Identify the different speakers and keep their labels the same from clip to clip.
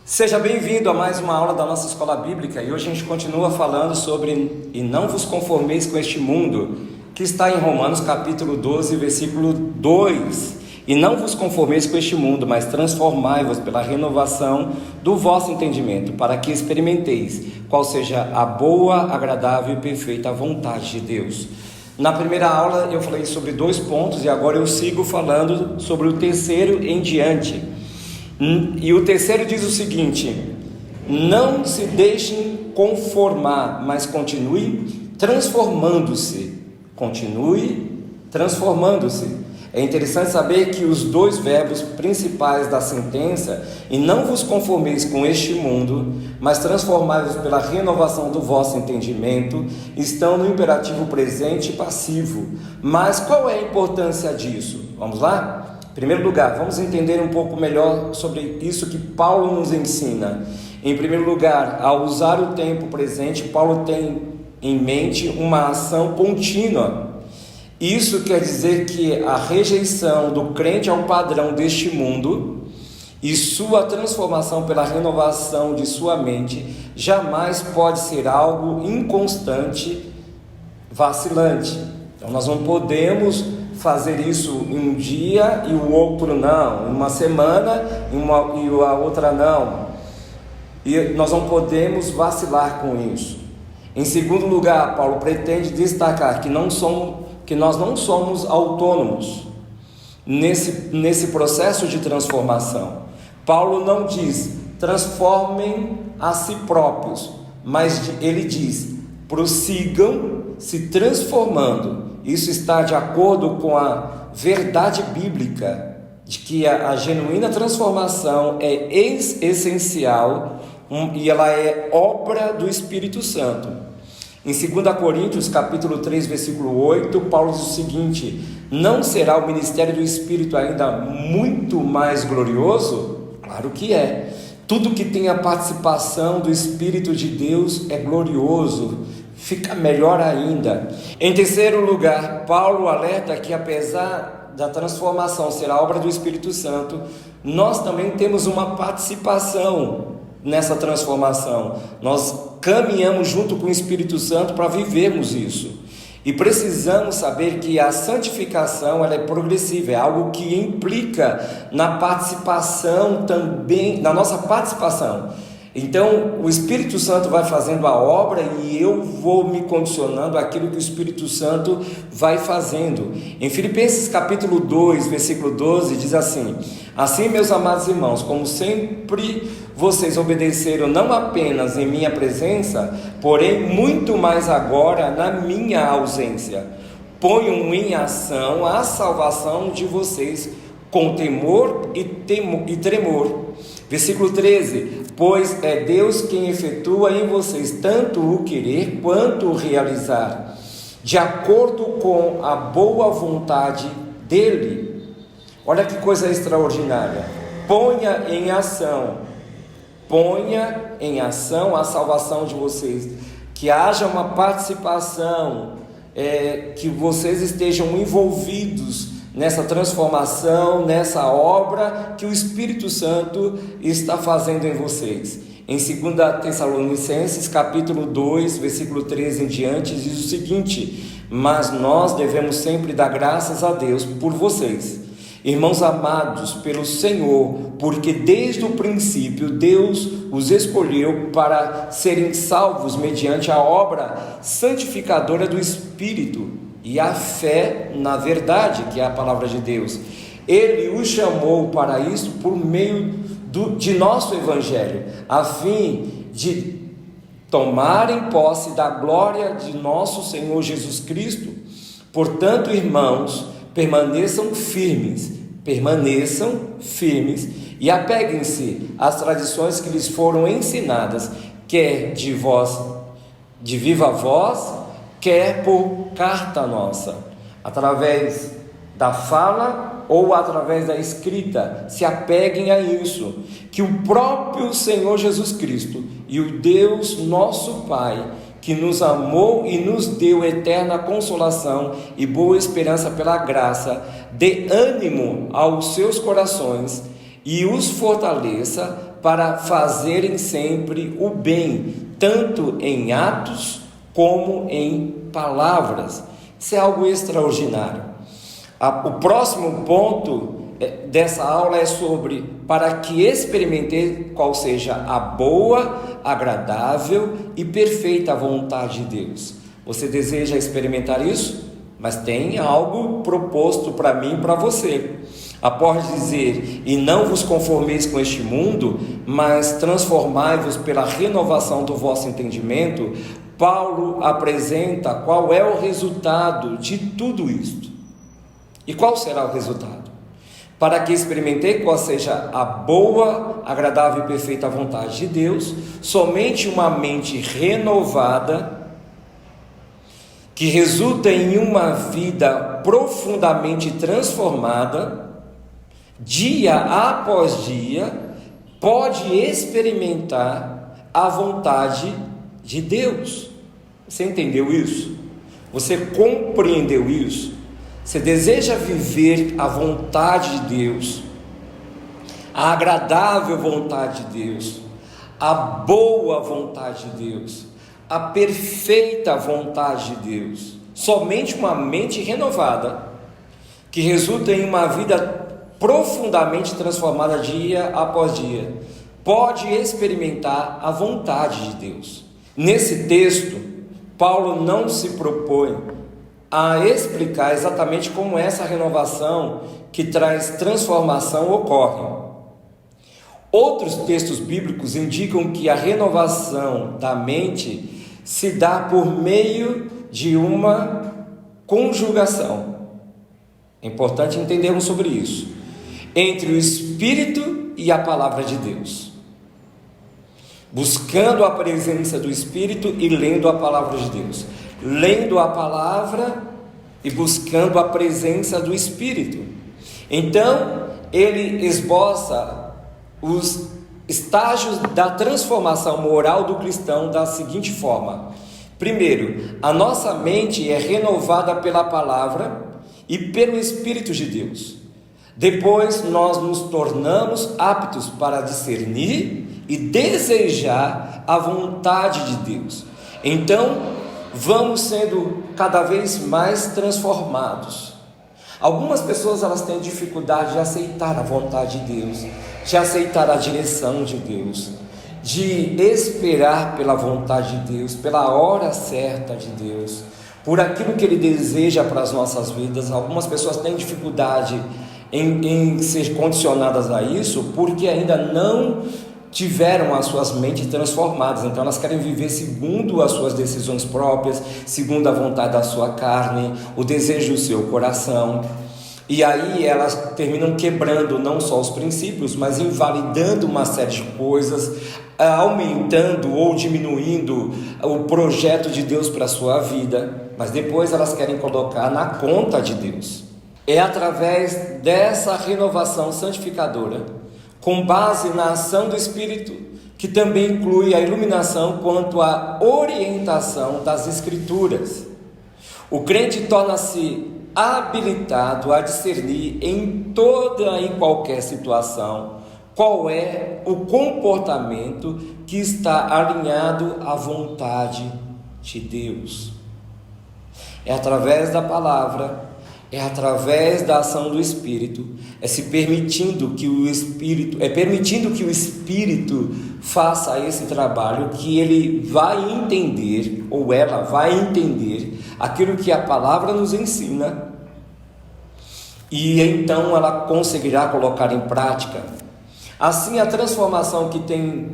Speaker 1: Seja bem-vindo a mais uma aula da nossa escola bíblica e hoje a gente continua falando sobre "E não vos conformeis com este mundo", que está em Romanos capítulo 12, versículo 2. "E não vos conformeis com este mundo, mas transformai-vos pela renovação do vosso entendimento, para que experimenteis qual seja a boa, agradável e perfeita vontade de Deus." Na primeira aula eu falei sobre 2 pontos e agora eu sigo falando sobre o terceiro em diante. E o terceiro diz o seguinte: não se deixem conformar, mas continue transformando-se. Continue transformando-se. É interessante saber que os 2 verbos principais da sentença, "e não vos conformeis com este mundo, mas transformai-vos pela renovação do vosso entendimento", estão no imperativo presente e passivo. Mas qual é a importância disso? Vamos lá? Em primeiro lugar, vamos entender um pouco melhor sobre isso que Paulo nos ensina. Em primeiro lugar, ao usar o tempo presente, Paulo tem em mente uma ação contínua. Isso quer dizer que a rejeição do crente ao padrão deste mundo e sua transformação pela renovação de sua mente jamais pode ser algo inconstante, vacilante. Então nós não podemos fazer isso em um dia e o outro não, em uma semana e a outra não, e nós não podemos vacilar com isso. Em segundo lugar, Paulo pretende destacar que nós não somos autônomos nesse processo de transformação. Paulo não diz transformem a si próprios, mas ele diz prossigam se transformando. Isso está de acordo com a verdade bíblica de que a genuína transformação é essencial e ela é obra do Espírito Santo. Em 2 Coríntios capítulo 3, versículo 8, Paulo diz o seguinte: não será o ministério do Espírito ainda muito mais glorioso? Claro que é. Tudo que tem a participação do Espírito de Deus é glorioso, fica melhor ainda. Em terceiro lugar, Paulo alerta que apesar da transformação ser a obra do Espírito Santo, nós também temos uma participação nessa transformação. Nós caminhamos junto com o Espírito Santo para vivermos isso. E precisamos saber que a santificação ela é progressiva, é algo que implica na participação também, na nossa participação. Então o Espírito Santo vai fazendo a obra e eu vou me condicionando àquilo que o Espírito Santo vai fazendo. Em Filipenses capítulo 2, versículo 12, diz assim: assim, meus amados irmãos, como sempre vocês obedeceram não apenas em minha presença, porém muito mais agora na minha ausência, ponham em ação a salvação de vocês com temor e tremor. Versículo 13: pois é Deus quem efetua em vocês tanto o querer quanto o realizar, de acordo com a boa vontade dele. Olha que coisa extraordinária. Ponha em ação a salvação de vocês, que haja uma participação, que vocês estejam envolvidos nessa transformação, nessa obra que o Espírito Santo está fazendo em vocês. Em 2 Tessalonicenses capítulo 2, versículo 13 em diante, diz o seguinte: mas nós devemos sempre dar graças a Deus por vocês, irmãos amados pelo Senhor, porque desde o princípio Deus os escolheu para serem salvos mediante a obra santificadora do Espírito e a fé na verdade, que é a palavra de Deus. Ele os chamou para isso por meio de nosso Evangelho, a fim de tomarem posse da glória de nosso Senhor Jesus Cristo. Portanto, irmãos, permaneçam firmes e apeguem-se às tradições que lhes foram ensinadas, quer de viva voz, quer por carta nossa, através da fala ou através da escrita. Se apeguem a isso, que o próprio Senhor Jesus Cristo e o Deus nosso Pai, que nos amou e nos deu eterna consolação e boa esperança pela graça, dê ânimo aos seus corações e os fortaleça para fazerem sempre o bem, tanto em atos como em palavras. Isso é algo extraordinário. O próximo ponto dessa aula é sobre para que experimentei qual seja a boa, agradável e perfeita vontade de Deus. Você deseja experimentar isso? Mas tem algo proposto para mim e para você. Após dizer, e não vos conformeis com este mundo, mas transformai-vos pela renovação do vosso entendimento, Paulo apresenta qual é o resultado de tudo isto. E qual será o resultado? Para que experimentei qual seja a boa, agradável e perfeita vontade de Deus, somente uma mente renovada, que resulta em uma vida profundamente transformada, dia após dia, pode experimentar a vontade de Deus. Você entendeu isso? Você compreendeu isso? Você deseja viver a vontade de Deus, a agradável vontade de Deus, a boa vontade de Deus, a perfeita vontade de Deus. Somente uma mente renovada, que resulta em uma vida profundamente transformada dia após dia, pode experimentar a vontade de Deus. Nesse texto, Paulo não se propõe a explicar exatamente como essa renovação que traz transformação ocorre. Outros textos bíblicos indicam que a renovação da mente se dá por meio de uma conjugação. É importante entendermos sobre isso, entre o Espírito e a Palavra de Deus, buscando a presença do Espírito e lendo a Palavra de Deus, lendo a Palavra e buscando a presença do Espírito. Então, ele esboça os estágios da transformação moral do cristão da seguinte forma: primeiro, a nossa mente é renovada pela Palavra e pelo Espírito de Deus. Depois nós nos tornamos aptos para discernir e desejar a vontade de Deus. Então vamos sendo cada vez mais transformados. Algumas pessoas elas têm dificuldade de aceitar a vontade de Deus, de aceitar a direção de Deus, de esperar pela vontade de Deus, pela hora certa de Deus, por aquilo que Ele deseja para as nossas vidas. Algumas pessoas têm dificuldade em ser condicionadas a isso, porque ainda não tiveram as suas mentes transformadas. Então elas querem viver segundo as suas decisões próprias, segundo a vontade da sua carne, o desejo do seu coração. E aí elas terminam quebrando não só os princípios, mas invalidando uma série de coisas, aumentando ou diminuindo o projeto de Deus para a sua vida, mas depois elas querem colocar na conta de Deus. É através dessa renovação santificadora, com base na ação do Espírito, que também inclui a iluminação quanto à orientação das Escrituras. O crente torna-se habilitado a discernir em toda e qualquer situação qual é o comportamento que está alinhado à vontade de Deus. É através da palavra, é através da ação do Espírito, permitindo que o Espírito faça esse trabalho, que ele vai entender, ou ela vai entender aquilo que a palavra nos ensina, e então ela conseguirá colocar em prática. Assim, a transformação que tem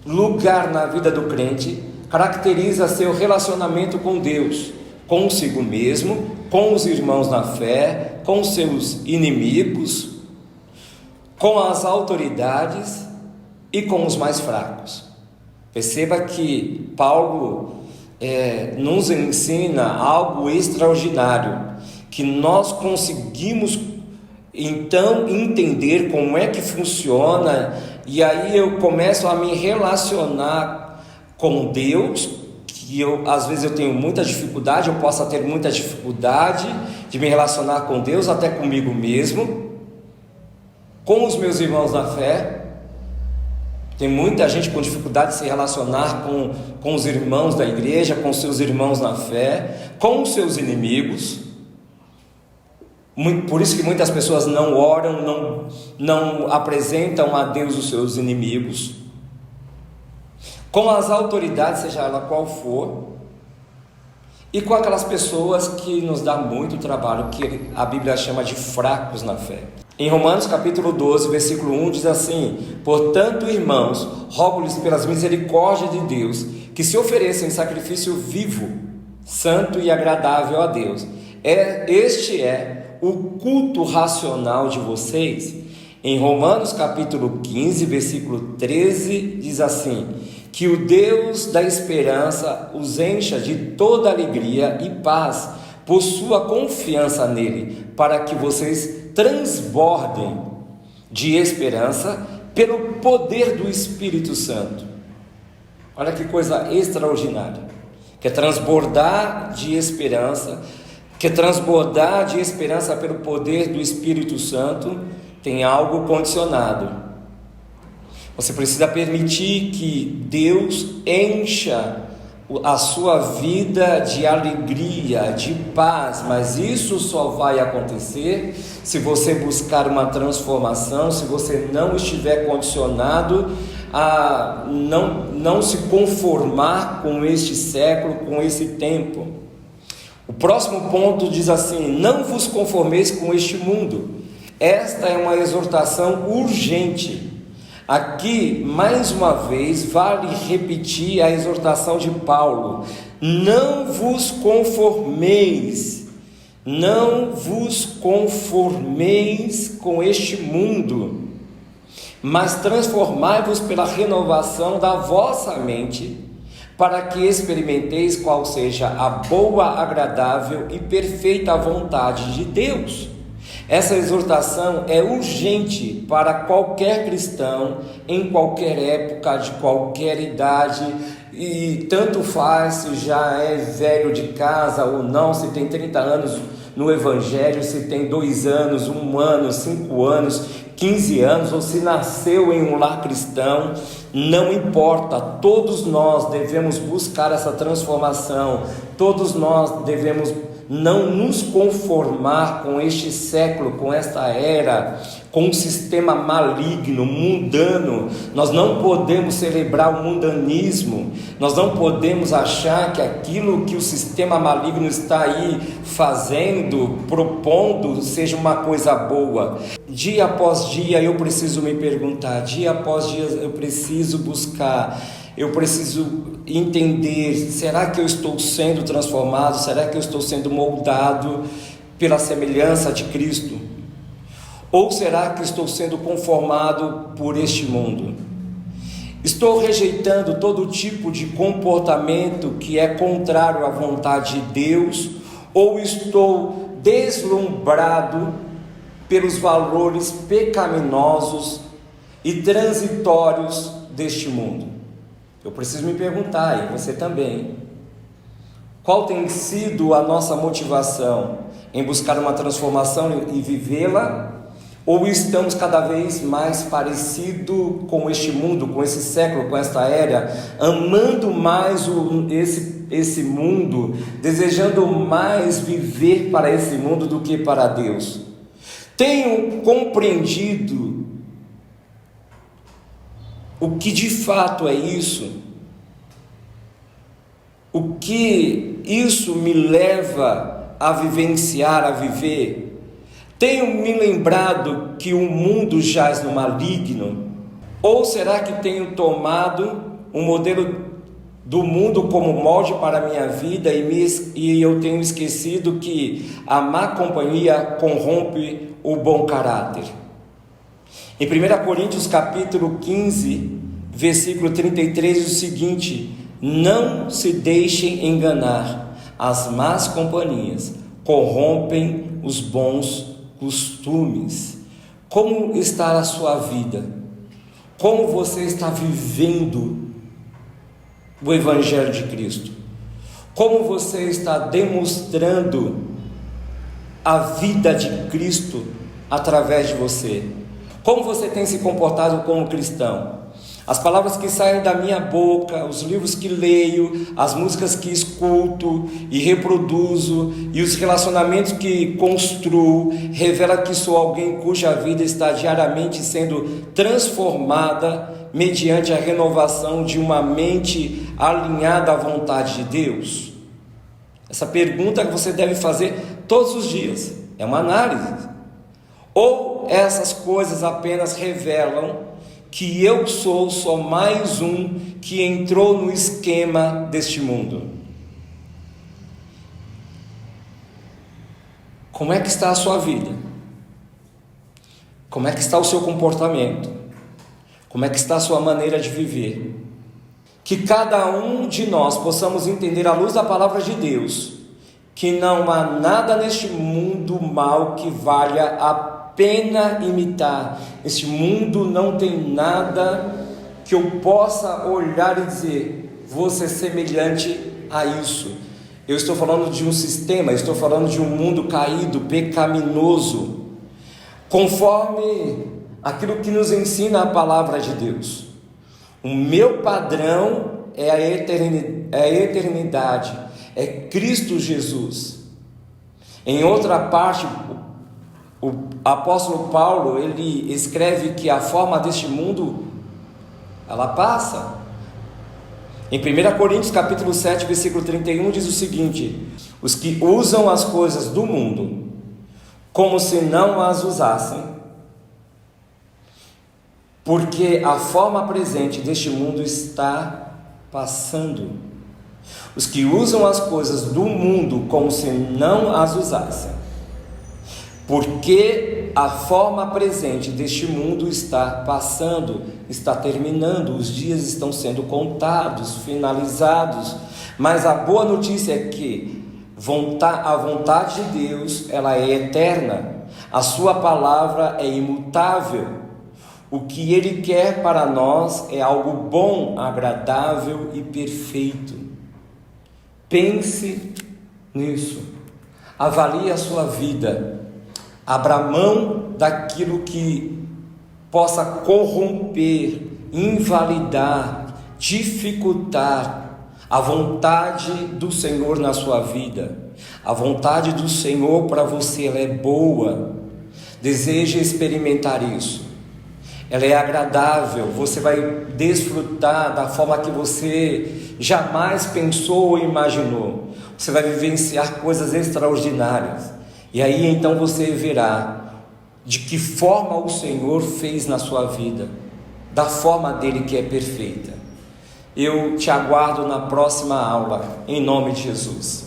Speaker 1: lugar na vida do crente caracteriza seu relacionamento com Deus, consigo mesmo, com os irmãos na fé, com seus inimigos, com as autoridades e com os mais fracos. Perceba que Paulo nos ensina algo extraordinário, que nós conseguimos então entender como é que funciona, e aí eu começo a me relacionar com Deus, que às vezes eu tenho muita dificuldade, eu posso ter muita dificuldade de me relacionar com Deus, até comigo mesmo, com os meus irmãos na fé, Tem muita gente com dificuldade de se relacionar com os irmãos da igreja, com seus irmãos na fé, com os seus inimigos. Por isso que muitas pessoas não oram, não apresentam a Deus os seus inimigos. Com as autoridades, seja ela qual for, e com aquelas pessoas que nos dá muito trabalho, que a Bíblia chama de fracos na fé. Em Romanos capítulo 12, versículo 1 diz assim: portanto, irmãos, rogo-lhes pelas misericórdias de Deus, que se ofereçam em sacrifício vivo, santo e agradável a Deus. Este é o culto racional de vocês. Em Romanos capítulo 15, versículo 13, diz assim: que o Deus da esperança os encha de toda alegria e paz, por sua confiança nele, para que vocês transbordem de esperança pelo poder do Espírito Santo. Olha que coisa extraordinária. Quer transbordar de esperança, pelo poder do Espírito Santo, tem algo condicionado. Você precisa permitir que Deus encha a sua vida de alegria, de paz, mas isso só vai acontecer se você buscar uma transformação, se você não estiver condicionado a não se conformar com este século, com esse tempo. O próximo ponto diz assim: não vos conformeis com este mundo. Esta é uma exortação urgente. Aqui, mais uma vez, vale repetir a exortação de Paulo: não vos conformeis com este mundo, mas transformai-vos pela renovação da vossa mente, para que experimenteis qual seja a boa, agradável e perfeita vontade de Deus. Essa exortação é urgente para qualquer cristão, em qualquer época, de qualquer idade, e tanto faz se já é velho de casa ou não, se tem 30 anos no Evangelho, se tem 2 anos, 1 ano, 5 anos, 15 anos, ou se nasceu em um lar cristão, não importa. Todos nós devemos buscar essa transformação, todos nós devemos não nos conformar com este século, com esta era, com um sistema maligno, mundano. Nós não podemos celebrar o mundanismo, nós não podemos achar que aquilo que o sistema maligno está aí fazendo, propondo, seja uma coisa boa. Dia após dia eu preciso me perguntar, dia após dia eu preciso buscar, eu preciso entender: será que eu estou sendo transformado? Será que eu estou sendo moldado pela semelhança de Cristo? Ou será que estou sendo conformado por este mundo? Estou rejeitando todo tipo de comportamento que é contrário à vontade de Deus? Ou estou deslumbrado pelos valores pecaminosos e transitórios deste mundo? Eu preciso me perguntar, e você também: qual tem sido a nossa motivação em buscar uma transformação e vivê-la? Ou estamos cada vez mais parecidos com este mundo, com esse século, com esta era, amando mais esse mundo, desejando mais viver para esse mundo do que para Deus? Tenho compreendido o que de fato é isso? O que isso me leva a vivenciar, a viver? Tenho me lembrado que o mundo jaz no maligno? Ou será que tenho tomado um modelo do mundo como molde para a minha vida e eu tenho esquecido que a má companhia corrompe o bom caráter? Em 1 Coríntios capítulo 15, versículo 33 diz o seguinte: não se deixem enganar, as más companhias corrompem os bons costumes. Como está a sua vida? Como você está vivendo o Evangelho de Cristo? Como você está demonstrando a vida de Cristo através de você? Como você tem se comportado como cristão? As palavras que saem da minha boca, os livros que leio, as músicas que escuto e reproduzo e os relacionamentos que construo revela que sou alguém cuja vida está diariamente sendo transformada mediante a renovação de uma mente alinhada à vontade de Deus? Essa pergunta que você deve fazer todos os dias. É uma análise. Ou essas coisas apenas revelam que eu sou só mais um que entrou no esquema deste mundo? Como é que está a sua vida? Como é que está o seu comportamento? Como é que está a sua maneira de viver? Que cada um de nós possamos entender à luz da palavra de Deus que não há nada neste mundo mal que valha a pena imitar. Este mundo não tem nada que eu possa olhar e dizer, vou ser semelhante a isso. Eu estou falando de um sistema, estou falando de um mundo caído, pecaminoso, conforme aquilo que nos ensina a palavra de Deus. O meu padrão é a eternidade, é Cristo Jesus. Em outra parte, o apóstolo Paulo, ele escreve que a forma deste mundo, ela passa. Em 1 Coríntios capítulo 7, versículo 31, diz o seguinte: os que usam as coisas do mundo como se não as usassem, porque a forma presente deste mundo está passando. Os que usam as coisas do mundo como se não as usassem, porque a forma presente deste mundo está passando, está terminando, os dias estão sendo contados, finalizados. Mas a boa notícia é que a vontade de Deus, ela é eterna, a sua palavra é imutável. O que Ele quer para nós é algo bom, agradável e perfeito. Pense nisso, avalie a sua vida, abra mão daquilo que possa corromper, invalidar, dificultar a vontade do Senhor na sua vida. A vontade do Senhor para você, ela é boa. Deseje experimentar isso. Ela é agradável, você vai desfrutar da forma que você jamais pensou ou imaginou. Você vai vivenciar coisas extraordinárias. E aí então você verá de que forma o Senhor fez na sua vida, da forma dele que é perfeita. Eu te aguardo na próxima aula, em nome de Jesus.